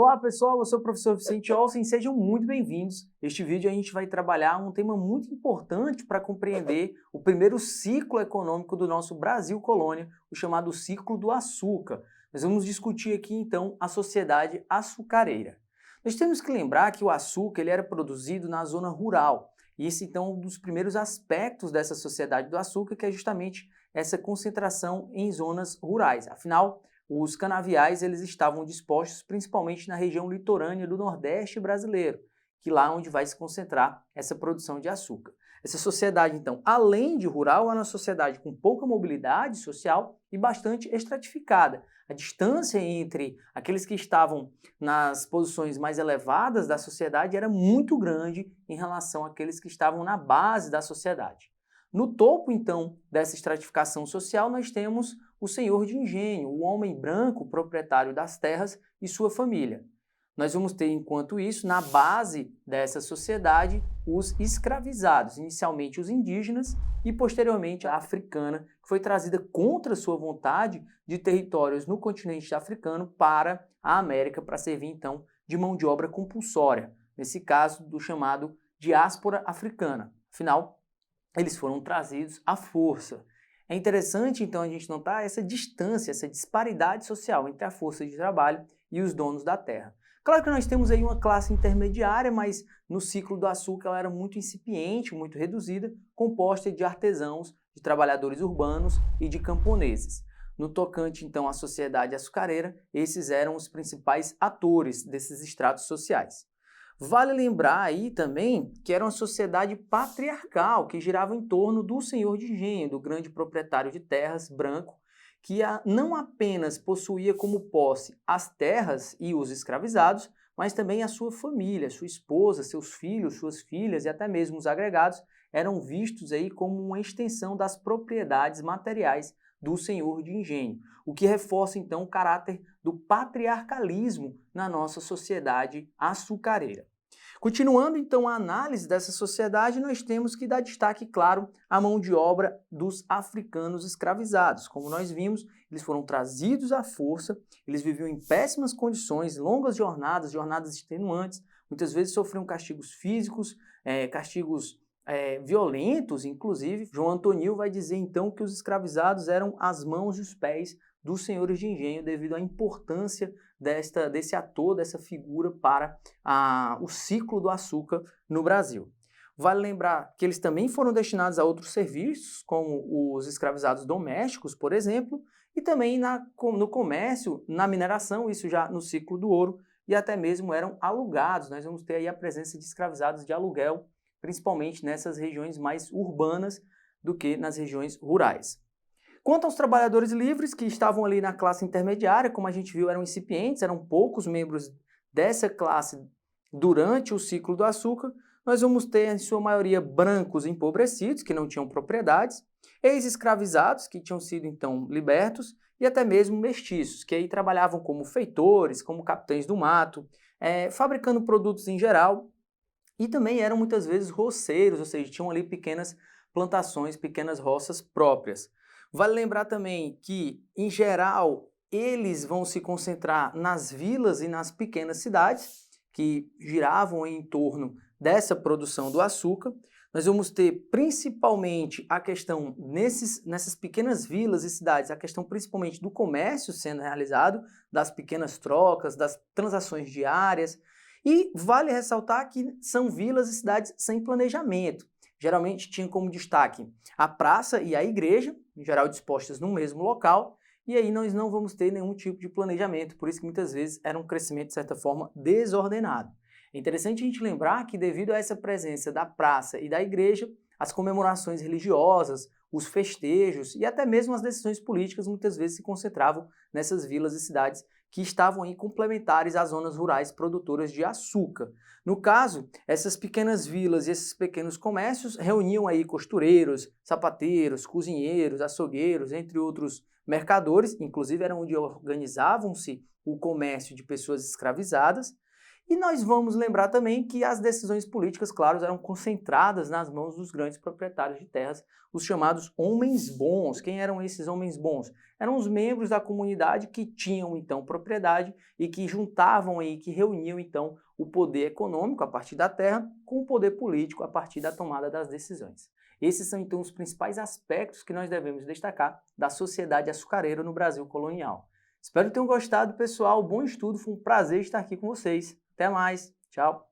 Olá pessoal, eu sou o professor Vicente Olsen, sejam muito bem-vindos. Neste vídeo a gente vai trabalhar um tema muito importante para compreender o primeiro ciclo econômico do nosso Brasil colônia, o chamado ciclo do açúcar. Nós vamos discutir aqui então a sociedade açucareira. Nós temos que lembrar que o açúcar ele era produzido na zona rural, e esse então é um dos primeiros aspectos dessa sociedade do açúcar, que é justamente essa concentração em zonas rurais. Afinal, os canaviais eles estavam dispostos principalmente na região litorânea do Nordeste brasileiro, que lá onde vai se concentrar essa produção de açúcar. Essa sociedade, então, além de rural, é uma sociedade com pouca mobilidade social e bastante estratificada. A distância entre aqueles que estavam nas posições mais elevadas da sociedade era muito grande em relação àqueles que estavam na base da sociedade. No topo, então, dessa estratificação social, nós temos o senhor de engenho, o homem branco proprietário das terras e sua família. Nós vamos ter, enquanto isso, na base dessa sociedade, os escravizados, inicialmente os indígenas e posteriormente a africana, que foi trazida contra sua vontade de territórios no continente africano para a América, para servir então de mão de obra compulsória, nesse caso do chamado diáspora africana. Afinal, eles foram trazidos à força. É interessante, então, a gente notar essa distância, essa disparidade social entre a força de trabalho e os donos da terra. Claro que nós temos aí uma classe intermediária, mas no ciclo do açúcar ela era muito incipiente, muito reduzida, composta de artesãos, de trabalhadores urbanos e de camponeses. No tocante, então, à sociedade açucareira, esses eram os principais atores desses estratos sociais. Vale lembrar aí também que era uma sociedade patriarcal que girava em torno do senhor de engenho, do grande proprietário de terras, branco, que não apenas possuía como posse as terras e os escravizados, mas também a sua família, sua esposa, seus filhos, suas filhas e até mesmo os agregados eram vistos aí como uma extensão das propriedades materiais do senhor de engenho, o que reforça então o caráter do patriarcalismo na nossa sociedade açucareira. Continuando então a análise dessa sociedade, nós temos que dar destaque, claro, à mão de obra dos africanos escravizados. Como nós vimos, eles foram trazidos à força, eles viviam em péssimas condições, longas jornadas extenuantes, muitas vezes sofriam castigos físicos, castigos violentos, inclusive. João Antonil vai dizer então que os escravizados eram as mãos e os pés dos senhores de engenho devido à importância desse ator, dessa figura para o ciclo do açúcar no Brasil. Vale lembrar que eles também foram destinados a outros serviços, como os escravizados domésticos, por exemplo, e também no comércio, na mineração, isso já no ciclo do ouro, e até mesmo eram alugados. Nós vamos ter aí a presença de escravizados de aluguel, principalmente nessas regiões mais urbanas do que nas regiões rurais. Quanto aos trabalhadores livres, que estavam ali na classe intermediária, como a gente viu, eram incipientes, eram poucos membros dessa classe durante o ciclo do açúcar, nós vamos ter, em sua maioria, brancos empobrecidos, que não tinham propriedades, ex-escravizados, que tinham sido, então, libertos, e até mesmo mestiços, que aí trabalhavam como feitores, como capitães do mato, fabricando produtos em geral, e também eram, muitas vezes, roceiros, ou seja, tinham ali pequenas plantações, pequenas roças próprias. Vale lembrar também que, em geral, eles vão se concentrar nas vilas e nas pequenas cidades que giravam em torno dessa produção do açúcar. Nós vamos ter principalmente a questão nessas pequenas vilas e cidades, a questão principalmente do comércio sendo realizado, das pequenas trocas, das transações diárias. E vale ressaltar que são vilas e cidades sem planejamento. Geralmente tinham como destaque a praça e a igreja, em geral dispostas no mesmo local, e aí nós não vamos ter nenhum tipo de planejamento, por isso que muitas vezes era um crescimento, de certa forma, desordenado. É interessante a gente lembrar que, devido a essa presença da praça e da igreja, as comemorações religiosas, os festejos e até mesmo as decisões políticas muitas vezes se concentravam nessas vilas e cidades que estavam aí complementares às zonas rurais produtoras de açúcar. No caso, essas pequenas vilas e esses pequenos comércios reuniam aí costureiros, sapateiros, cozinheiros, açougueiros, entre outros mercadores, inclusive era onde organizavam-se o comércio de pessoas escravizadas, E nós vamos lembrar também que as decisões políticas, claro, eram concentradas nas mãos dos grandes proprietários de terras, os chamados homens bons. Quem eram esses homens bons? Eram os membros da comunidade que tinham então propriedade e que juntavam aí, que reuniam então o poder econômico a partir da terra com o poder político a partir da tomada das decisões. Esses são então os principais aspectos que nós devemos destacar da sociedade açucareira no Brasil colonial. Espero que tenham gostado, pessoal. Bom estudo, foi um prazer estar aqui com vocês. Até mais, tchau!